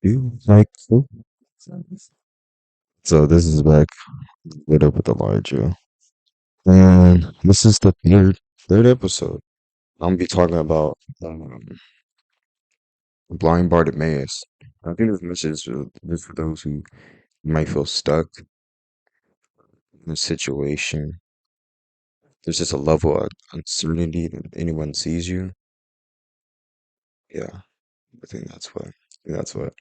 You like food? So this is back lit up with Elijah, and this is the third episode. I'm gonna be talking about blind Bartimaeus. I think this message is for those who might feel stuck in a situation. There's just a level of uncertainty that anyone sees you. Yeah, I think that's what. That's what.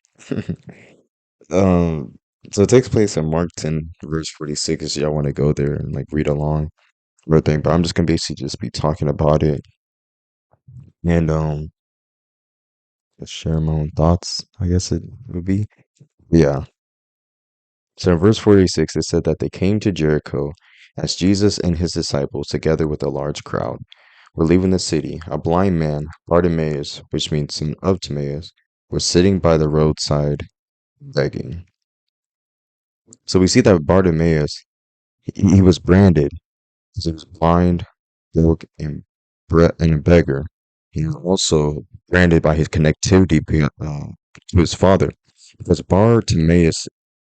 um. So it takes place in Mark 10, verse 46. If y'all want to go there and like read along, everything. But I'm just gonna basically just be talking about it and just share my own thoughts, I guess it would be. Yeah. So in verse 46, it said that they came to Jericho as Jesus and his disciples, together with a large crowd, were leaving the city. A blind man, Bartimaeus, which means son of Timaeus, was sitting by the roadside begging. So we see that Bartimaeus, he was branded because he was blind, broke, and a beggar. He was also branded by his connectivity to his father, because Bartimaeus,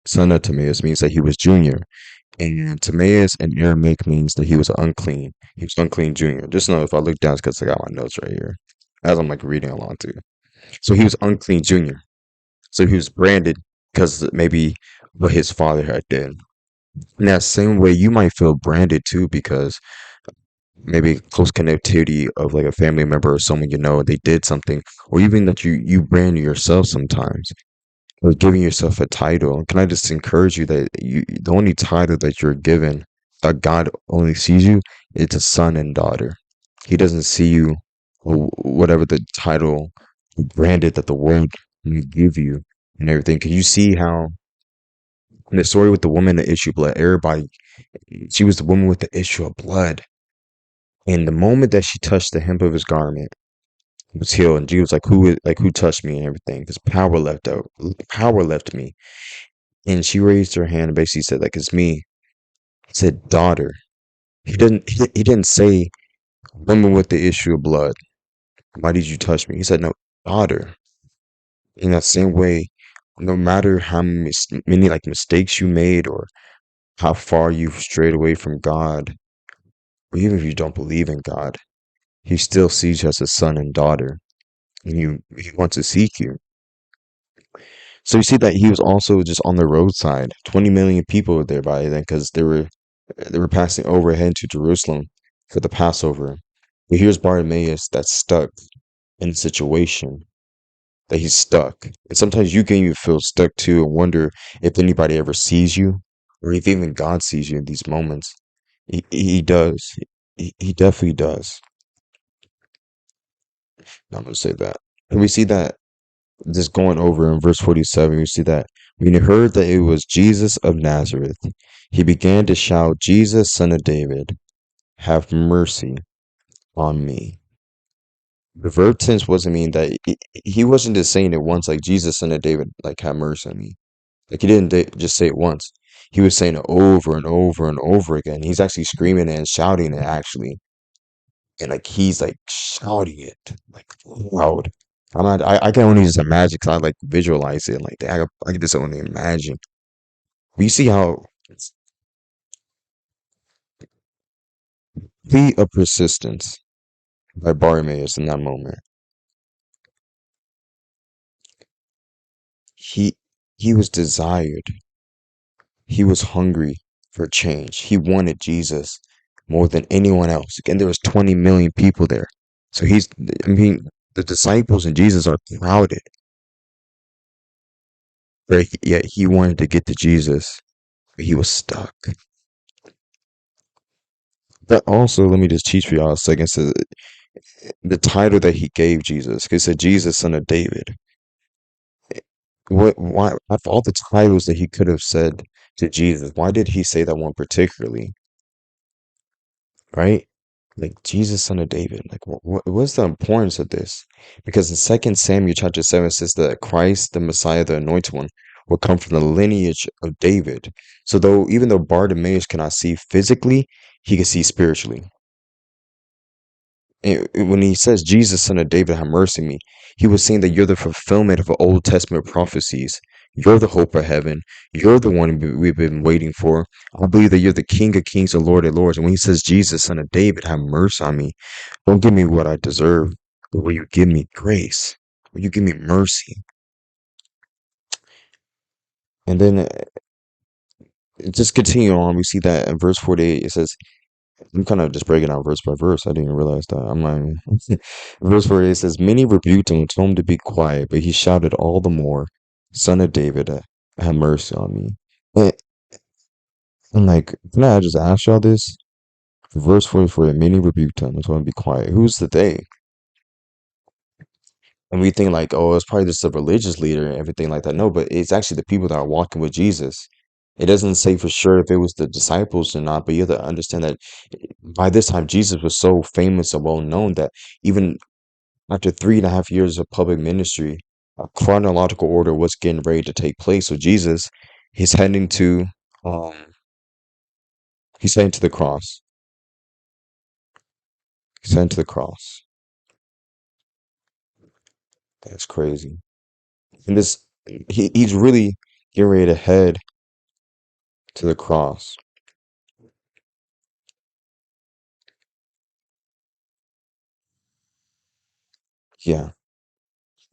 son of Timaeus, means that he was junior, and Timaeus in Aramaic means that he was unclean. He was unclean junior. Just know if I look down, it's because I got my notes right here, as I'm like reading along too. So he was unclean junior. So he was branded because maybe what his father had done. In that same way, you might feel branded too because maybe close connectivity of like a family member or someone you know, they did something, or even that you brand yourself sometimes, or giving yourself a title. Can I just encourage you that the only title that you're given, that God only sees you, it's a son and daughter. He doesn't see you, or whatever the title branded that the world may give you and everything. Can you see how in the story with the woman, the issue of blood, everybody, she was the woman with the issue of blood. And the moment that she touched the hem of his garment, he was healed. And Jesus was like, who touched me and everything? Because power left me. And she raised her hand and basically said, like, it's me. He said, daughter. He didn't say, woman with the issue of blood. Why did you touch me? He said, no, daughter. In that same way, no matter how many like mistakes you made or how far you've strayed away from God, or even if you don't believe in God, he still sees you as a son and daughter, and he wants to seek you. So you see that he was also just on the roadside. 20 million people were there by then because they were passing overhead to Jerusalem for the Passover. But here's Bartimaeus that's stuck in a situation that he's stuck. And sometimes you can even feel stuck too and wonder if anybody ever sees you or if even God sees you in these moments. He does. He definitely does. I'm gonna say that. And we see that just going over in verse 47, we see that when he heard that it was Jesus of Nazareth, he began to shout, Jesus, son of David, have mercy on me. The verb tense wasn't mean that he wasn't just saying it once, like Jesus, son of David, like have mercy on me. Like he didn't just say it once. He was saying it over and over and over again. He's actually screaming it and shouting it actually. And like he's like shouting it like loud. I can only just imagine because I like visualize it like I can just only imagine. We see how complete of persistence by Bartimaeus in that moment. He he was desired. He was hungry for change. He wanted Jesus more than anyone else. Again, there was 20 million people there. So I mean, the disciples and Jesus are crowded, but yet he wanted to get to Jesus, but he was stuck. But also, let me just teach for y'all a second. So the title that he gave Jesus, he said, Jesus, son of David. Why, of all the titles that he could have said to Jesus, why did he say that one particularly? Right? Like Jesus, son of David. Like, what's the importance of this? Because in Second Samuel chapter 7 says that Christ, the Messiah, the Anointed One, will come from the lineage of David. So even though Bartimaeus cannot see physically, he can see spiritually. And when he says, Jesus, son of David, have mercy on me, He was saying that you're the fulfillment of Old Testament prophecies. You're the hope of heaven. You're the one we've been waiting for. I believe that you're the King of Kings and Lord of Lords. And when he says, Jesus, son of David, have mercy on me, don't give me what I deserve, but will you give me grace? Will you give me mercy? And then just continue on. We see that in verse 48, it says, I'm kind of just breaking out verse by verse. I didn't even realize that. I'm like, verse 48 says, many rebuked him and told him to be quiet, but he shouted all the more, Son of David, have mercy on me. And, and like, can I just ask y'all this? Verse 44, many rebuked him and told him to be quiet. Who's the they? And we think like, oh, it's probably just a religious leader and everything like that. No, but it's actually the people that are walking with Jesus. It doesn't say for sure if it was the disciples or not, but you have to understand that by this time Jesus was so famous and well known that even after 3.5 years of public ministry, a chronological order was getting ready to take place. So Jesus, he's heading to um he's heading to the cross. He's heading to the cross. That's crazy. And this he's really getting ready to head to the cross. Yeah.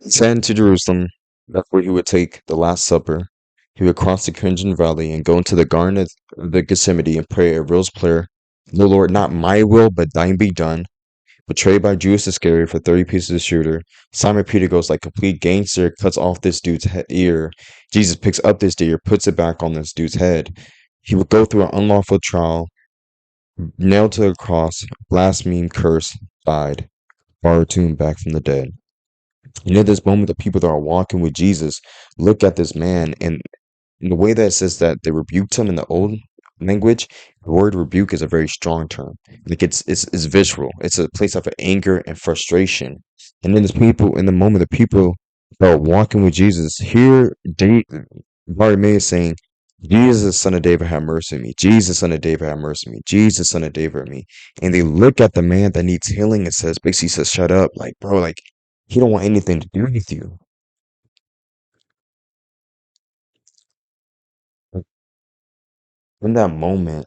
Sent to Jerusalem, that's where he would take the Last Supper. He would cross the Crimson Valley and go into the Garden of the Gethsemane and pray a rose prayer. The Lord, not my will, but thine be done. Betrayed by Judas Iscariot for 30 pieces of sugar. Simon Peter goes like complete gangster, cuts off this dude's ear. Jesus picks up this ear, puts it back on this dude's head. He would go through an unlawful trial, nailed to a cross, blaspheme, curse, died, borrowed tomb back from the dead. And at this moment, the people that are walking with Jesus look at this man, and in the way that it says that they rebuked him in the old language, the word rebuke is a very strong term. Like it's visceral. It's a place of anger and frustration. And then there's people in the moment, the people that are walking with Jesus, here Bartimeaus saying, Jesus, son of David, have mercy on me. Jesus, son of David, have mercy on me. Jesus, son of David, on me. And they look at the man that needs healing and says, basically says, shut up. Like, bro, like, he don't want anything to do with you. Like, in that moment,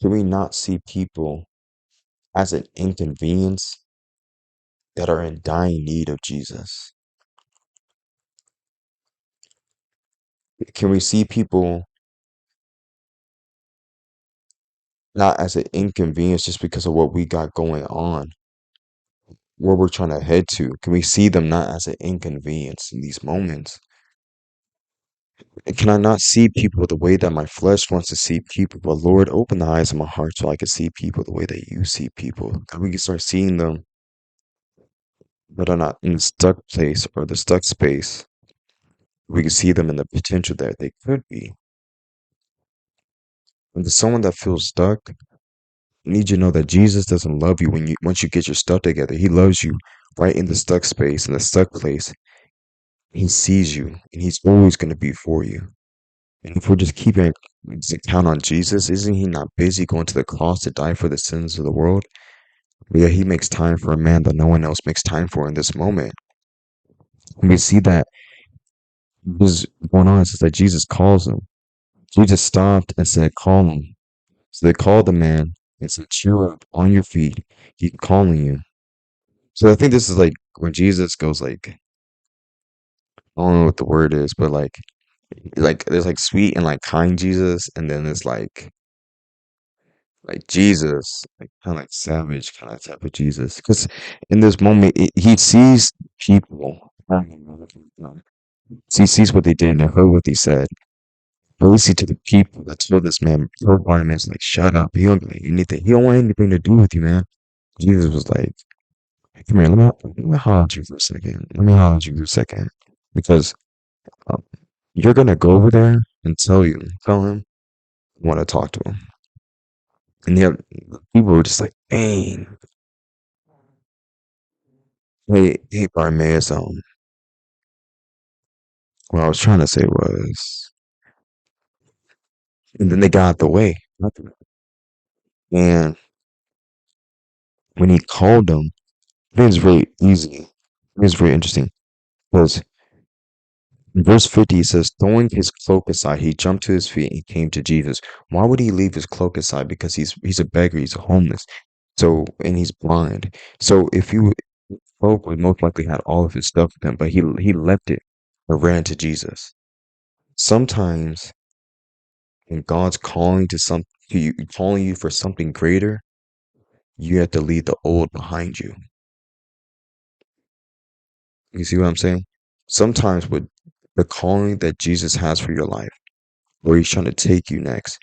do we not see people as an inconvenience that are in dying need of Jesus? Can we see people not as an inconvenience just because of what we got going on, where we're trying to head to? Can we see them not as an inconvenience in these moments? And can I not see people the way that my flesh wants to see people? But Lord, open the eyes of my heart so I can see people the way that you see people. That we can start seeing them that are not in the stuck place or the stuck space. We can see them in the potential that they could be. And to someone that feels stuck, I need you to know that Jesus doesn't love you when you once you get your stuff together. He loves you right in the stuck space, in the stuck place. He sees you and he's always going to be for you. And if we're just keeping to count on Jesus, isn't he not busy going to the cross to die for the sins of the world? But yeah, he makes time for a man that no one else makes time for in this moment. And we see that was going on. It says that Jesus calls him. Jesus stopped and said, call him. So they called the man and said, cheer up on your feet. He's calling you. So I think this is like when Jesus goes like, I don't know what the word is, but like there's like sweet and like kind Jesus, and then there's like Jesus, like kind of like savage kind of type of Jesus. Because in this moment, he sees people. He sees what they did and heard what they said. But we see to the people that told this man, told Bartimaeus, like, shut up. He don't want anything. He don't want anything to do with you, man. Jesus was like, come here, let me holler at you for a second. Let me holler at you for a second. Because um, you're gonna go over there and tell him you want to talk to him. And the people were just like, dang, hey, Bartimaeus, what I was trying to say was, and then they got out the way. And when he called him, I think it's very easy. I think it's very interesting because in verse 50 it says, throwing his cloak aside, he jumped to his feet and came to Jesus. Why would he leave his cloak aside? Because he's a beggar, he's a homeless. So and he's blind. So if you cloak would most likely had all of his stuff with him, but he left it and ran to Jesus. Sometimes when God's calling to you, calling you for something greater, you have to leave the old behind you. You see what I'm saying? Sometimes with the calling that Jesus has for your life, where he's trying to take you next,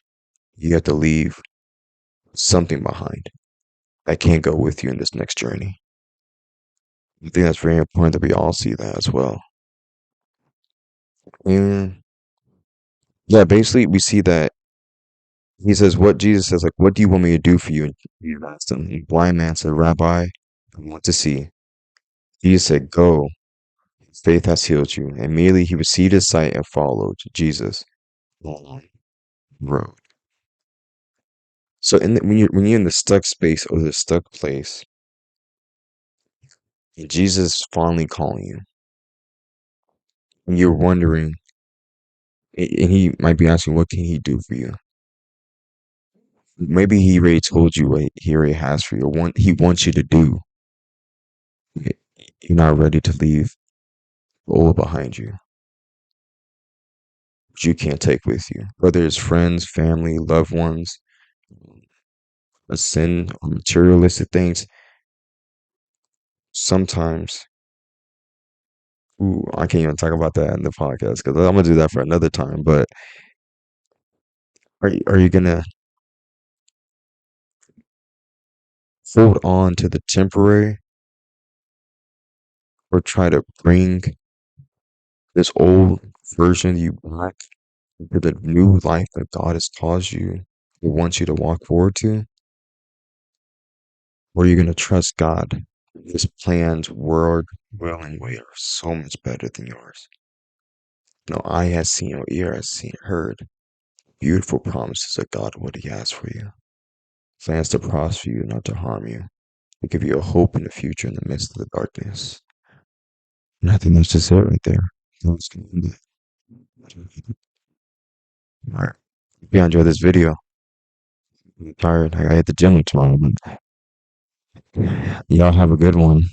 you have to leave something behind that can't go with you in this next journey. I think that's very important that we all see that as well. And yeah, basically we see that he says what Jesus says, like, what do you want me to do for you? And he asked him, the blind man said, Rabbi, I want to see. Jesus said, go, faith has healed you. And immediately he received his sight and followed Jesus along the road. So when you're in the stuck space or the stuck place, and Jesus is finally calling you, and you're wondering, and he might be asking, what can he do for you? Maybe he already told you what he already has for you, or he wants you to do. You're not ready to leave all behind you, which you can't take with you. Whether it's friends, family, loved ones, a sin, or materialistic things, sometimes, ooh, I can't even talk about that in the podcast because I'm gonna do that for another time. But are you gonna hold on to the temporary or try to bring this old version of you back into the new life that God has caused you or wants you to walk forward to? Or are you gonna trust God? His plans, word, will, and way are so much better than yours. No eye has seen or ear has seen, heard beautiful promises of God, what He has for you. Plans to prosper you, not to harm you, to give you a hope in the future in the midst of the darkness. And I think that's just it right there. That's good. All right. Hope you enjoy this video. I'm tired. I got to hit the gym tomorrow. But y'all have a good one.